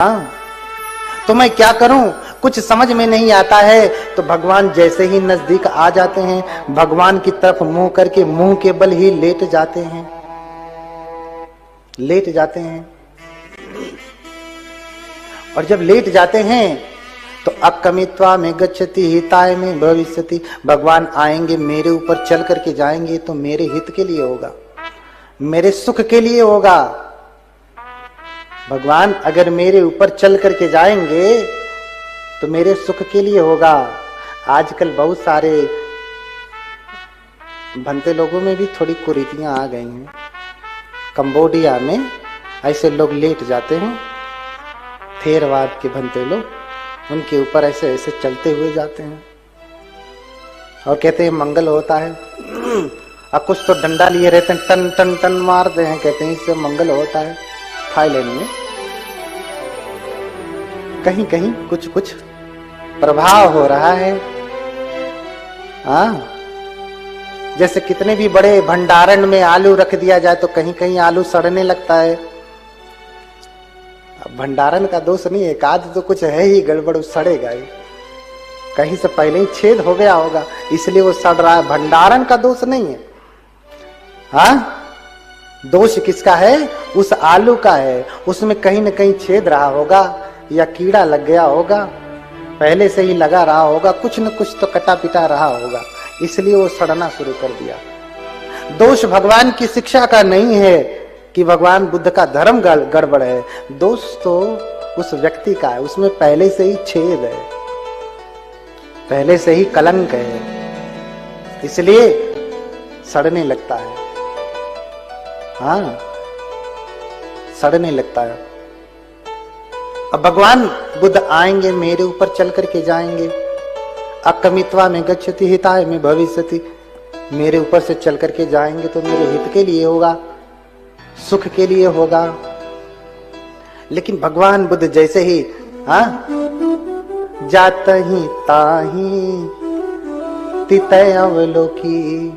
हाँ, तो मैं क्या करूं, कुछ समझ में नहीं आता है। तो भगवान जैसे ही नजदीक आ जाते हैं, भगवान की तरफ मुंह करके मुंह के बल ही लेट जाते हैं, लेट जाते हैं। और जब लेट जाते हैं तो अकमित्वा में गच्छति हिताय में भविष्यति, भगवान आएंगे मेरे ऊपर चल करके जाएंगे तो मेरे हित के लिए होगा, मेरे सुख के लिए होगा। भगवान अगर मेरे ऊपर चल करके जाएंगे तो मेरे सुख के लिए होगा। आजकल बहुत सारे भंते लोगों में भी थोड़ी कुरीतियां आ गई हैं। कंबोडिया में ऐसे लोग लेट जाते हैं, थेरवाद के भंते लोग, उनके ऊपर ऐसे ऐसे चलते हुए जाते हैं और कहते हैं मंगल होता है। अब कुछ तो डंडा लिए रहते हैं, टन टन टन मारते हैं, कहते हैं इससे मंगल होता है। थाईलैंड में कहीं कहीं कुछ कुछ प्रभाव हो रहा है। हाँ, जैसे कितने भी बड़े भंडारण में आलू रख दिया जाए तो कहीं कहीं आलू सड़ने लगता है। अब भंडारण का दोष नहीं है, एकाध तो कुछ है ही गड़बड़, सड़ेगा ही, कहीं से पहले ही छेद हो गया होगा इसलिए वो सड़ रहा है। भंडारण का दोष नहीं है। हाँ, दोष किसका है? उस आलू का है, उसमें कहीं न कहीं छेद रहा होगा या कीड़ा लग गया होगा, पहले से ही लगा रहा होगा, कुछ न कुछ तो कटा पिटा रहा होगा, इसलिए वो सड़ना शुरू कर दिया। दोष भगवान की शिक्षा का नहीं है कि भगवान बुद्ध का धर्म गड़बड़ है, दोष तो उस व्यक्ति का है, उसमें पहले से ही छेद है, पहले से ही कलंक है, इसलिए सड़ने लगता है। हाँ, सड़ने लगता है। अब भगवान बुद्ध आएंगे मेरे ऊपर चल करके जाएंगे। अकमित्वा में गच्छति हिताय में भविष्यति, मेरे ऊपर से चल करके जाएंगे तो मेरे हित के लिए होगा, सुख के लिए होगा। लेकिन भगवान बुद्ध जैसे ही जातहि ताहि तितय अवलोकी,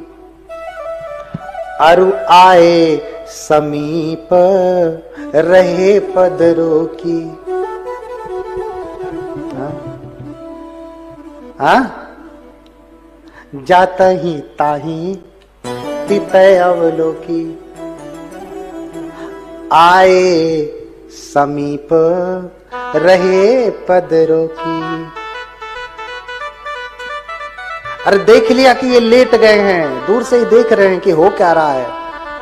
अरु आए समीप रहे पद रोकी। जातहि ताहि तितय अवलोकी, आए समीप रहे पद रोकी। अरे देख लिया कि ये लेट गए हैं, दूर से ही देख रहे हैं कि हो क्या रहा है।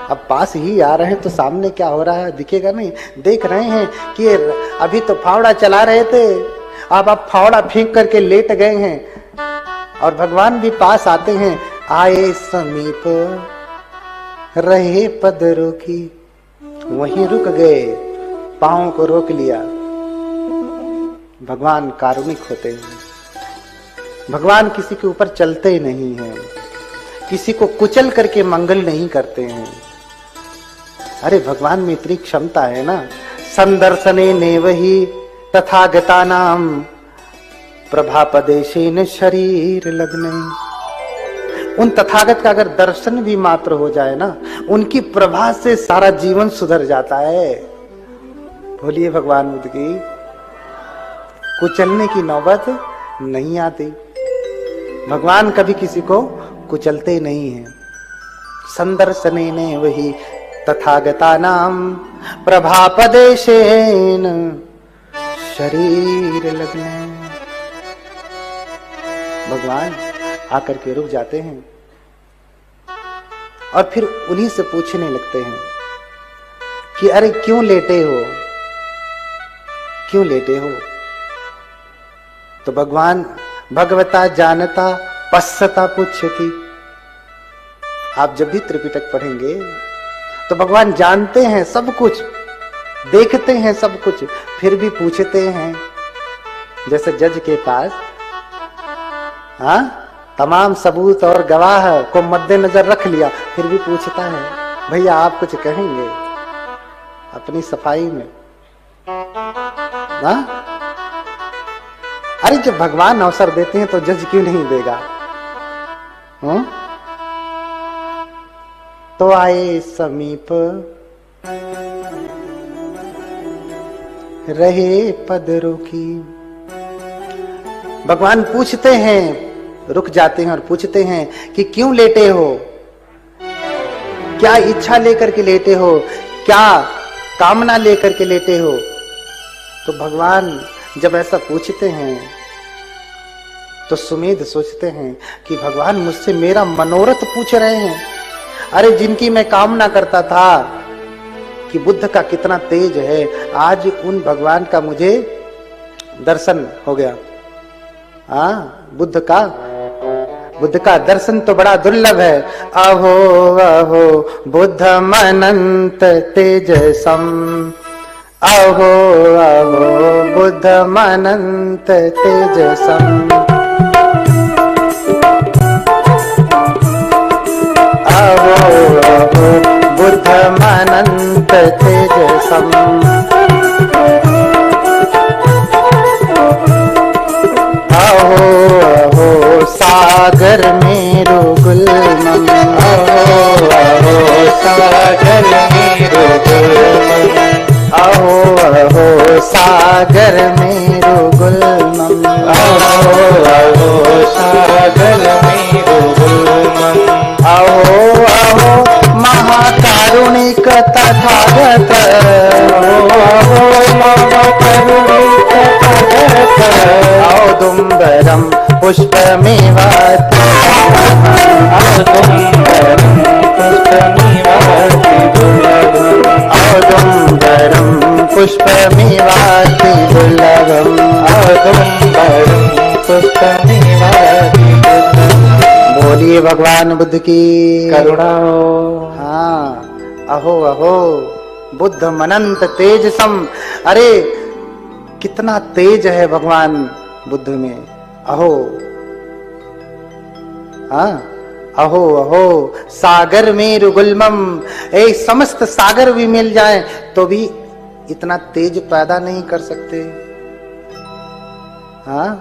अब पास ही आ रहे हैं तो सामने क्या हो रहा है दिखेगा नहीं, देख रहे हैं कि अभी तो फावड़ा चला रहे थे, अब आप फावड़ा फेंक करके लेट गए हैं। और भगवान भी पास आते हैं, आए समीप रहे पद रोकी, वहीं रुक गए, पांव को रोक लिया। भगवान कारुणिक होते हैं, भगवान किसी के ऊपर चलते नहीं हैं, किसी को कुचल करके मंगल नहीं करते हैं। अरे भगवान में इतनी क्षमता है ना। संदर्शने नेवहि तथागतानाम प्रभापदेशेन शरीर लग्ने, उन तथागत का अगर दर्शन भी मात्र हो जाए ना, उनकी प्रभा से सारा जीवन सुधर जाता है। बोलिए भगवान बुद्ध की। कुचलने की नौबत नहीं आती, भगवान कभी किसी को कुचलते नहीं हैं। संदर्शने ने वही तथागता नाम प्रभापदेशेन शरीर लगने, भगवान आकर के रुक जाते हैं और फिर उन्हीं से पूछने लगते हैं कि अरे क्यों लेटे हो, क्यों लेटे हो। तो भगवान भगवता जानता पश्यता पूछती। आप जब भी त्रिपिटक पढ़ेंगे तो भगवान जानते हैं सब कुछ, देखते हैं सब कुछ, फिर भी पूछते हैं। जैसे जज के पास तमाम सबूत और गवाह को मद्देनजर रख लिया, फिर भी पूछता है भैया आप कुछ कहेंगे अपनी सफाई में। अरे जब भगवान अवसर देते हैं तो जज क्यों नहीं देगा। तो आए समीप रहे पद रुकी। भगवान पूछते हैं, रुक जाते हैं और पूछते हैं कि क्यों लेटे हो, क्या इच्छा लेकर के लेटे हो, क्या कामना लेकर के लेटे हो। तो भगवान जब ऐसा पूछते हैं तो सुमेध सोचते हैं कि भगवान मुझसे मेरा मनोरथ पूछ रहे हैं। अरे जिनकी मैं कामना करता था कि बुद्ध का कितना तेज है, आज उन भगवान का मुझे दर्शन हो गया। बुद्ध का दर्शन तो बड़ा दुर्लभ है। अहो अहो बुद्धम अनंत तेजसम, अहो अहो बुद्धम अनंत तेजसम, अहो अहो बुद्धम अनंत तेजसम, अहो अहो सागर मेरो गुलमम, अहो अहो सागर मेरो गुलमम, अहो अहो सागर मेरो गुलमम, अहो अहो सागर मेरो गुलमम, अहो अहो महाकारुणिक तथागत, अहो महाकारुणिक तथागत, औदुम्बरम पुष्पमेवाति, औदुम्बरम पुष्पमेवाति दुर्लभम, औदुम्बरम पुष्पमेवाति दुर्लभम, औदुम्बरम पुष्पमेवाति दुर्लभम। बोलिए भगवान बुद्ध की करुणा हो। हाँ, अहो अहो बुद्धम अनंत तेजसम। अरे कितना तेज है भगवान बुद्ध में। अहो, हाँ, अहो अहो सागर में रुगुलमम। एक समस्त सागर भी मिल जाए तो भी इतना तेज पैदा नहीं कर सकते। हाँ,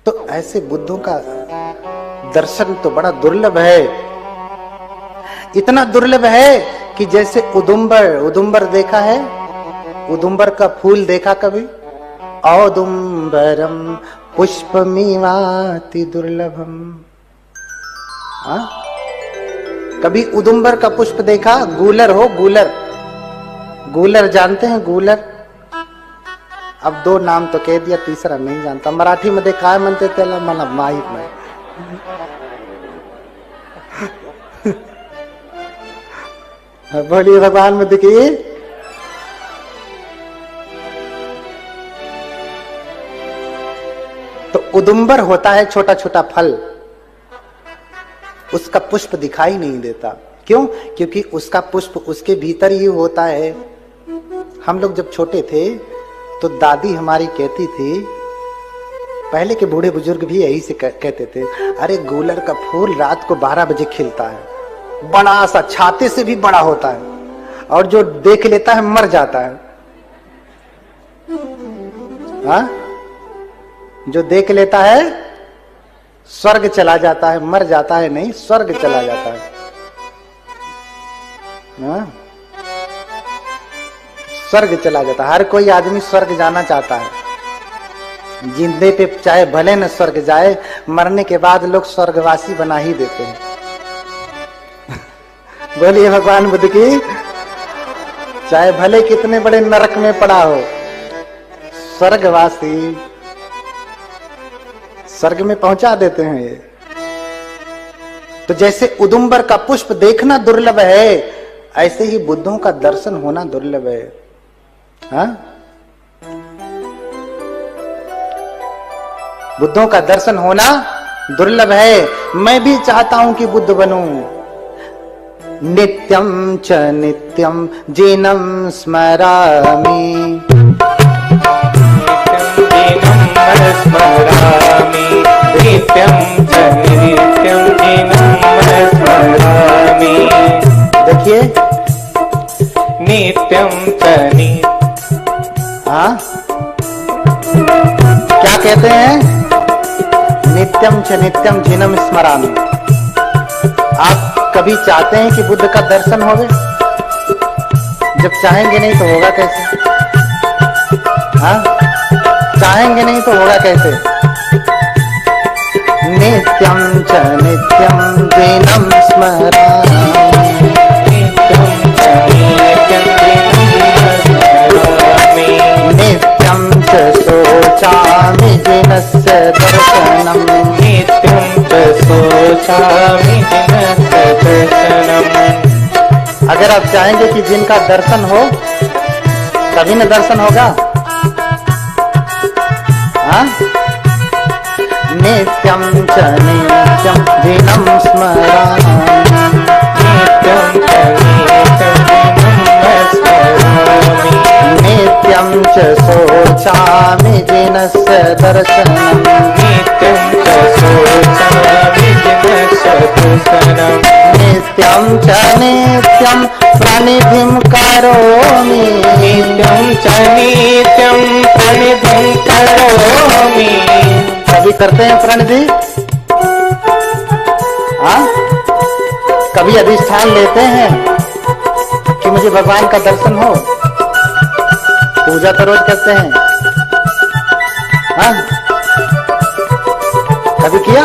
तो ऐसे बुद्धों का दर्शन तो बड़ा दुर्लभ है। इतना दुर्लभ है कि जैसे उदुम्बर देखा है, उदुम्बर का फूल देखा कभी? औदुम्बरम पुष्पमिवाति दुर्लभम। कभी उदुम्बर का पुष्प देखा? गूलर हो, गूलर, गूलर जानते हैं? गूलर, अब दो नाम तो कह दिया, तीसरा नहीं जानता। मराठी मध्ये काय म्हणते त्याला मला माहित नाही। बोलिए भगवान बुद्ध की। तो उदुम्बर होता है छोटा छोटा फल, उसका पुष्प दिखाई नहीं देता। क्यों? क्योंकि उसका पुष्प उसके भीतर ही होता है। हम लोग जब छोटे थे तो दादी हमारी कहती थी, पहले के बूढ़े बुजुर्ग भी यही से कहते थे, अरे गूलर का फूल रात को 12 बजे खिलता है, बड़ा सा, छाते से भी बड़ा होता है, और जो देख लेता है मर जाता है। हाँ? जो देख लेता है स्वर्ग चला जाता है, मर जाता है नहीं, स्वर्ग चला जाता है। हाँ? स्वर्ग चला जाता है। हर कोई आदमी स्वर्ग जाना चाहता है। जिंदे पे चाहे भले न स्वर्ग जाए, मरने के बाद लोग स्वर्गवासी बना ही देते हैं। बोलिए भगवान बुद्ध की। चाहे भले कितने बड़े नरक में पड़ा हो, स्वर्गवासी स्वर्ग में पहुंचा देते हैं ये। तो जैसे उदुम्बर का पुष्प देखना दुर्लभ है, ऐसे ही बुद्धों का दर्शन होना दुर्लभ है। हाँ? बुद्धों का दर्शन होना दुर्लभ है। मैं भी चाहता हूं कि बुद्ध बनूं। नित्यं च नित्यं जीनं स्मरामि, नित्यं च नित्यं जीनं स्मरामि। देखिए, नित्यं च नित्यं, हाँ क्या कहते हैं? नित्यं च नित्यं जीनं स्मरामि। आप कभी चाहते हैं कि बुद्ध का दर्शन होवे? जब चाहेंगे नहीं तो होगा कैसे? हाँ, चाहेंगे नहीं तो होगा कैसे? नित्यं च नित्यं दिनं स्मरामि, नित्यं च शोचामि जिनस्य दर्शनं, नित्यं च शोचामि जिनस्य दर्शनम्। अगर आप चाहेंगे कि जिनका दर्शन हो तभी न दर्शन होगा। हाँ? नित्यं च नित्यं दिनं स्मरामि, नित्यं च नित्यं दिनं स्मरामि, नित्यं च शोचामि जिनस्य दर्शनं, नित्यं च शोचामि जिनस्य दर्शनम्। नित्यं च नित्यं प्रणिधिं करोमि, नित्यं च नित्यं प्रणिधिं करोमि। कभी करते हैं प्रणिधि? हाँ? कभी अधिष्ठान लेते हैं कि मुझे भगवान का दर्शन हो? पूजा तो रोज करते हैं। हाँ? कभी किया?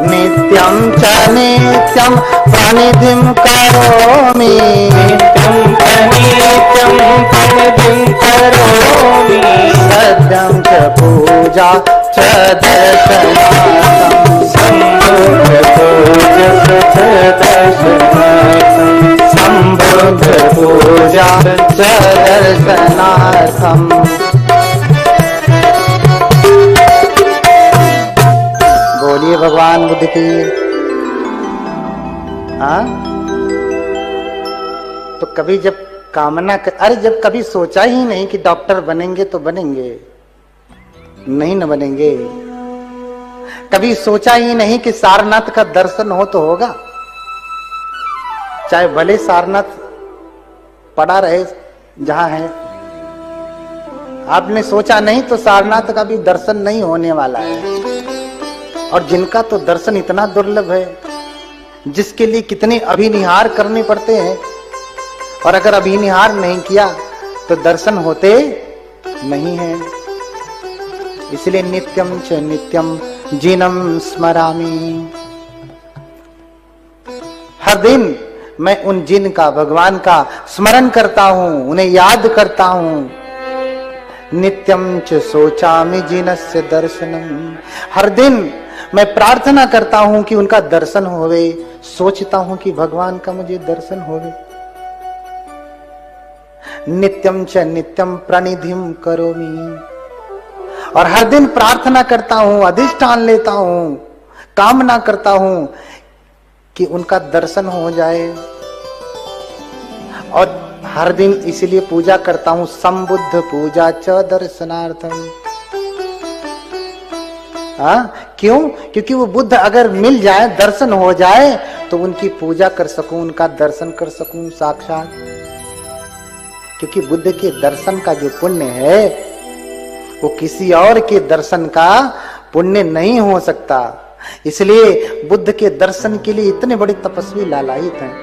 नित्यं च नित्यं प्रणिधिं करोमि, नित्यं च नित्यं प्रणिधिं करोमि। सत्यं च पूजा च दर्शनार्थं, सम्बुद्ध पूजस च दर्शनार्थं, सम्बुद्ध पूजा च दर्शनार्थम्। बोलिए भगवान बुद्ध की। हाँ? तो कभी जब कामना अरे जब कभी सोचा ही नहीं कि डॉक्टर बनेंगे तो बनेंगे, नहीं न बनेंगे। कभी सोचा ही नहीं कि सारनाथ का दर्शन हो तो होगा, चाहे भले सारनाथ पड़ा रहे जहां है। आपने सोचा नहीं तो सारनाथ का भी दर्शन नहीं होने वाला है। और जिनका तो दर्शन इतना दुर्लभ है, जिसके लिए कितने अभिनिहार करने पड़ते हैं, और अगर अभिनिहार नहीं किया तो दर्शन होते नहीं है। इसलिए नित्यं च नित्यं जिनं स्मरामि, हर दिन मैं उन जिन का, भगवान का स्मरण करता हूं, उन्हें याद करता हूं। नित्यं च शोचामि जिनस्य दर्शनम, हर दिन मैं प्रार्थना करता हूं कि उनका दर्शन होवे, सोचता हूं कि भगवान का मुझे दर्शन होवे। नित्यं च नित्यं प्रणिधिं करोमि, और हर दिन प्रार्थना करता हूं, अधिष्ठान लेता हूं, कामना करता हूं कि उनका दर्शन हो जाए। और हर दिन इसलिए पूजा करता हूं, संबुद्ध पूजा च दर्शनार्थम। हाँ, क्यों? क्योंकि वो बुद्ध अगर मिल जाए, दर्शन हो जाए, तो उनकी पूजा कर सकूं, उनका दर्शन कर सकूं साक्षात। क्योंकि बुद्ध के दर्शन का जो पुण्य है वो किसी और के दर्शन का पुण्य नहीं हो सकता। इसलिए बुद्ध के दर्शन के लिए इतने बड़े तपस्वी लालायित हैं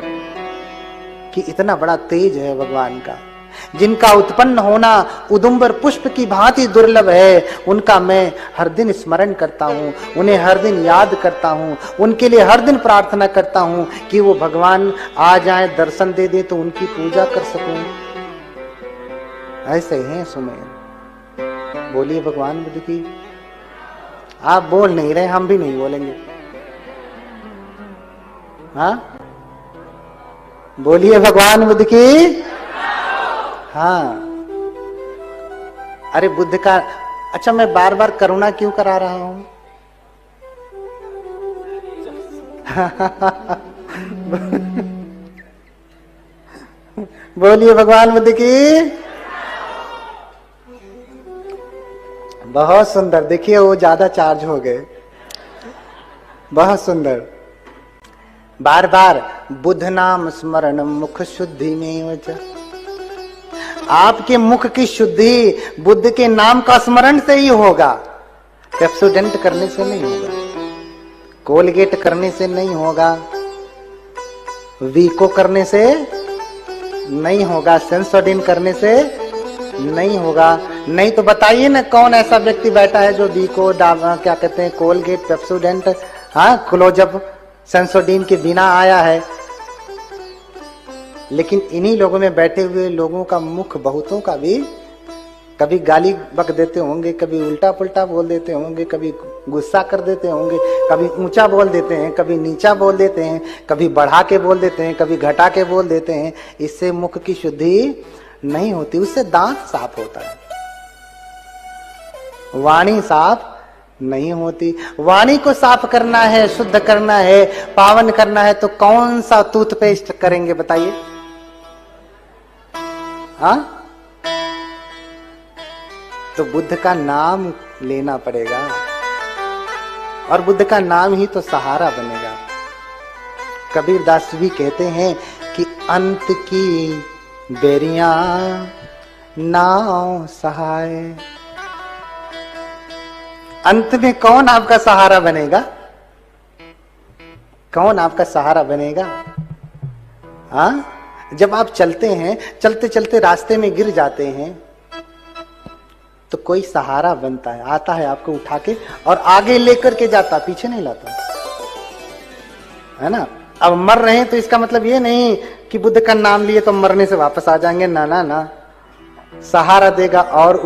कि इतना बड़ा तेज है भगवान का। जिनका उत्पन्न होना उदुम्बर पुष्प की भांति दुर्लभ है, उनका मैं हर दिन स्मरण करता हूँ, उन्हें हर दिन याद करता हूँ, उनके लिए हर दिन प्रार्थना करता हूँ कि वो भगवान आ जाए, दर्शन दे दे तो उनकी पूजा कर सकूं। ऐसे हैं सुमेर। बोलिए भगवान बुद्ध की। आप बोल नहीं रहे, हम भी नहीं बोलेंगे। हाँ, बोलिए भगवान बुद्ध की। हाँ, अरे बुद्ध का, अच्छा मैं बार बार करुणा क्यों करा रहा हूं? बोलिए भगवान बुद्ध की। बहुत सुंदर, देखिए वो ज्यादा चार्ज हो गए। बहुत सुंदर। बार बार बुद्ध नाम स्मरण मुख शुद्धि में वच, आपके मुख की शुद्धि बुद्ध के नाम का स्मरण से ही होगा। पेप्सोडेंट करने से नहीं होगा, कोलगेट करने से नहीं होगा, वीको करने से नहीं होगा, सेंसोडीन करने से नहीं होगा। नहीं तो बताइए ना कौन ऐसा व्यक्ति बैठा है जो बीको क्या कहते हैं कोलगेट पेप्सोडेंट हाँ क्लोजअप सेंसोडीन के बिना आया है। लेकिन इन्हीं लोगों में बैठे हुए लोगों का मुख बहुतों का भी कभी गाली बक देते होंगे, कभी उल्टा पुल्टा बोल देते होंगे, कभी गुस्सा कर देते होंगे, कभी ऊंचा बोल देते हैं, कभी नीचा बोल देते हैं, कभी बढ़ा के बोल देते हैं, कभी घटा के बोल देते हैं। इससे मुख की शुद्धि नहीं होती, उससे दांत साफ होता है, वाणी साफ नहीं होती। वाणी को साफ करना है, शुद्ध करना है, पावन करना है तो कौन सा टूथपेस्ट करेंगे बताइए? हाँ, तो बुद्ध का नाम लेना पड़ेगा और बुद्ध का नाम ही तो सहारा बनेगा। कबीरदास भी कहते हैं कि अंत की बेरियां नाव सहाय। अंत में कौन आपका सहारा बनेगा? कौन आपका सहारा बनेगा? हाँ, जब आप चलते हैं, चलते चलते रास्ते में गिर जाते हैं तो कोई सहारा बनता है, आता है आपको उठा के और आगे लेकर के जाता, पीछे नहीं लाता, है ना। अब मर रहे हैं तो इसका मतलब ये नहीं कि बुद्ध का नाम लिए तो मरने से वापस आ जाएंगे, ना ना ना। सहारा देगा और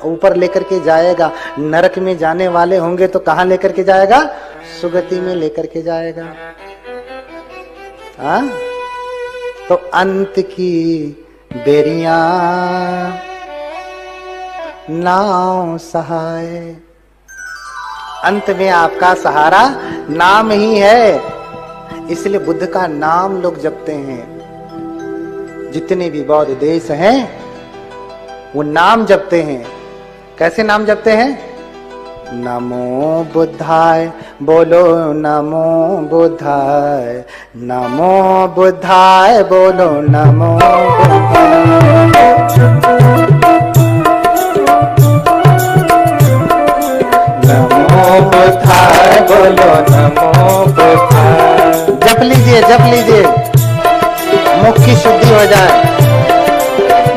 ऊपर लेकर के जाएगा। नरक में जाने वाले होंगे तो कहां लेकर के जाएगा? सुगति में लेकर के जाएगा। हाँ, तो अंत की बेरियां नाव सहाय। अंत में आपका सहारा नाम ही है, इसलिए बुद्ध का नाम लोग जपते हैं। जितने भी बौद्ध देश हैं वो नाम जपते हैं। कैसे नाम जपते हैं? नमो बुद्धाय, बोलो नमो बुद्धाय, नमो बुद्धाय, बोलो नमो बुद्धाय। नमो बुद्धाय, बोलो नमो बुद्धाय। जप लीजिए, मुख की शुद्धि हो जाए।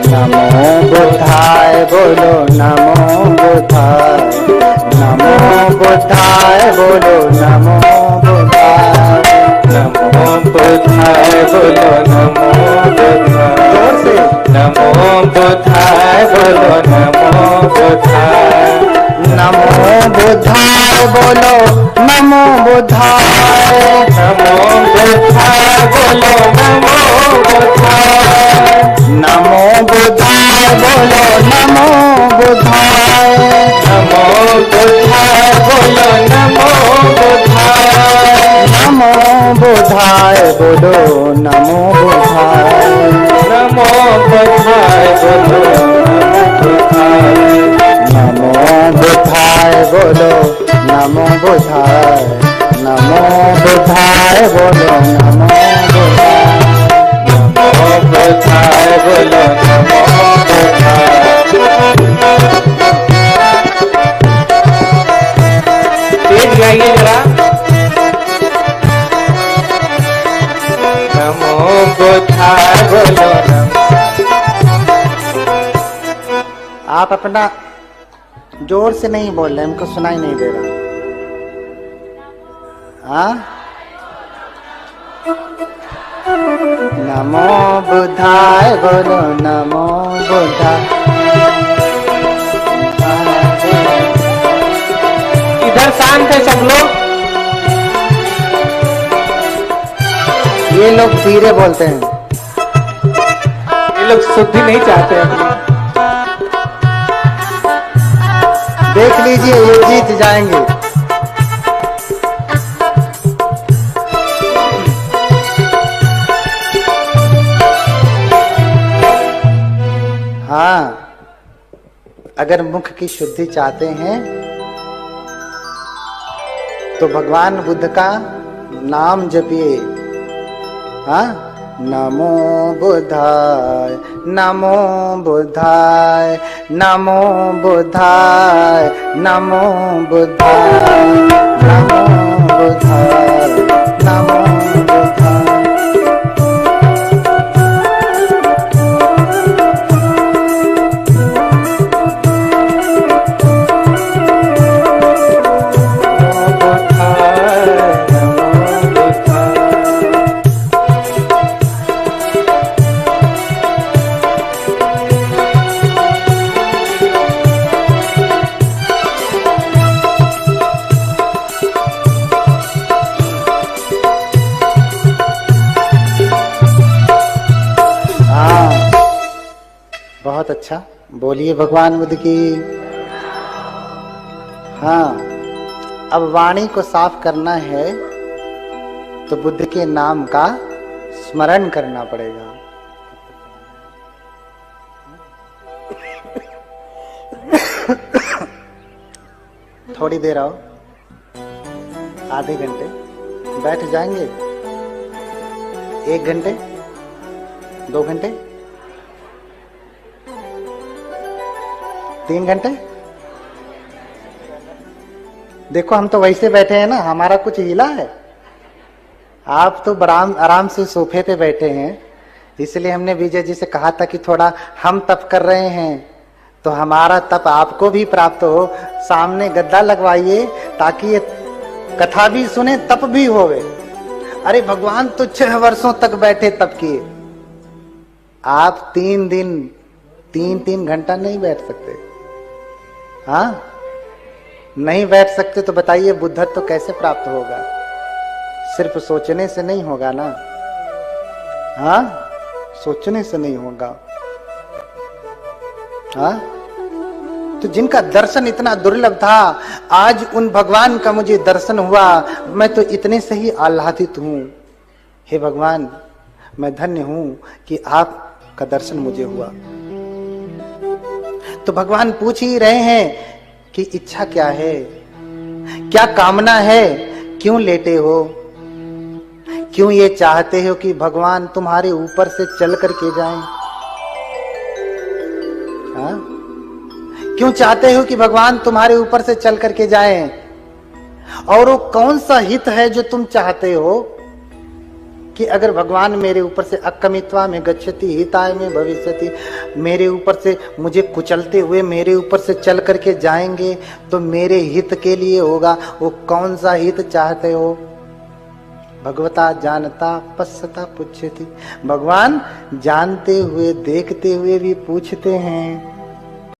नमो बुद्धाय, बोलो नमो बुद्धाय, नमो बुद्धाय, बोलो नमो बुद्धाय, नमो बुद्धाय, बोलो नमो बुद्धाय। जोर से नमो बुद्धाय, बोलो नमो बुद्धाय। नमो बुद्धाय, बोलो नमो बुद्धाय, नमो बुद्धाय, बोलो नमो बुद्धाय। नमो बुद्धाय, बोलो नमो बुद्धाय, नमो बुद्धाय, बोलो नमो बुद्धाय। नमो बुद्धाय, बोलो नमो बुद्धाय, नमो बुद्धाय, बोलो नमो बुद्धाय। नमो बुद्धाय, बोलो नमो बुद्धाय, नमो बुद्धाय, बोलो नमो बुद्धाय, नमो बुद्धाय, बोलो नमो बुद्धाय। तेज गाइए जरा। नमो बुद्धाय, बोलो नमो। आप अपना जोर से नहीं बोल रहे, हमको सुनाई नहीं दे रहा। हाँ, नमो बुद्धाय, बोलो नमो बुद्धाय। इधर शांत है सब लोग। ये लोग धीरे बोलते हैं। ये लोग शुद्धि नहीं चाहते अपनी। देख लीजिए, ये जीत जाएंगे। हाँ, अगर मुख की शुद्धि चाहते हैं तो भगवान बुद्ध का नाम जपिए। हाँ, नमो बुद्धाय, नमो बुद्धाय, नमो बुद्धाय, नमो बुद्धाय, नमो बुद्धाय, नमो बुद्धाय। बहुत अच्छा, बोलिए भगवान बुद्ध की। हाँ, अब वाणी को साफ करना है तो बुद्ध के नाम का स्मरण करना पड़ेगा। थोड़ी देर आओ, आधे घंटे बैठ जाएंगे, 1 घंटे, 2 घंटे, 3 घंटे। देखो हम तो वैसे बैठे हैं ना, हमारा कुछ हिला है। आप तो आराम से सोफे पे बैठे हैं, इसलिए हमने विजय जी से कहा था कि थोड़ा हम तप कर रहे हैं तो हमारा तप आपको भी प्राप्त हो। सामने गद्दा लगवाइए ताकि ये कथा भी सुने, तप भी होवे। अरे भगवान तो 6 वर्षों तक बैठे तप किए, आप 3 दिन 3-3 घंटा नहीं बैठ सकते। हाँ, नहीं बैठ सकते तो बताइए बुद्धत्व तो कैसे प्राप्त होगा? सिर्फ सोचने से नहीं होगा ना। हाँ, सोचने से नहीं होगा। हाँ, तो जिनका दर्शन इतना दुर्लभ था, आज उन भगवान का मुझे दर्शन हुआ, मैं तो इतने से ही आह्लादित हूं। हे भगवान, मैं धन्य हूं कि आपका दर्शन मुझे हुआ। तो भगवान पूछ ही रहे हैं कि इच्छा क्या है, क्या कामना है, क्यों लेटे हो, क्यों ये चाहते हो कि भगवान तुम्हारे ऊपर से चल करके जाएं? हाँ? क्यों चाहते हो कि भगवान तुम्हारे ऊपर से चल करके जाएं? और वो कौन सा हित है जो तुम चाहते हो कि अगर भगवान मेरे ऊपर से अकमित्वा में गच्छति हिताय में भविष्यति, मेरे ऊपर से मुझे कुचलते हुए मेरे ऊपर से चल करके जाएंगे तो मेरे हित के लिए होगा। वो कौन सा हित चाहते हो? भगवता जानता पश्यता पुच्छति, भगवान जानते हुए देखते हुए भी पूछते हैं।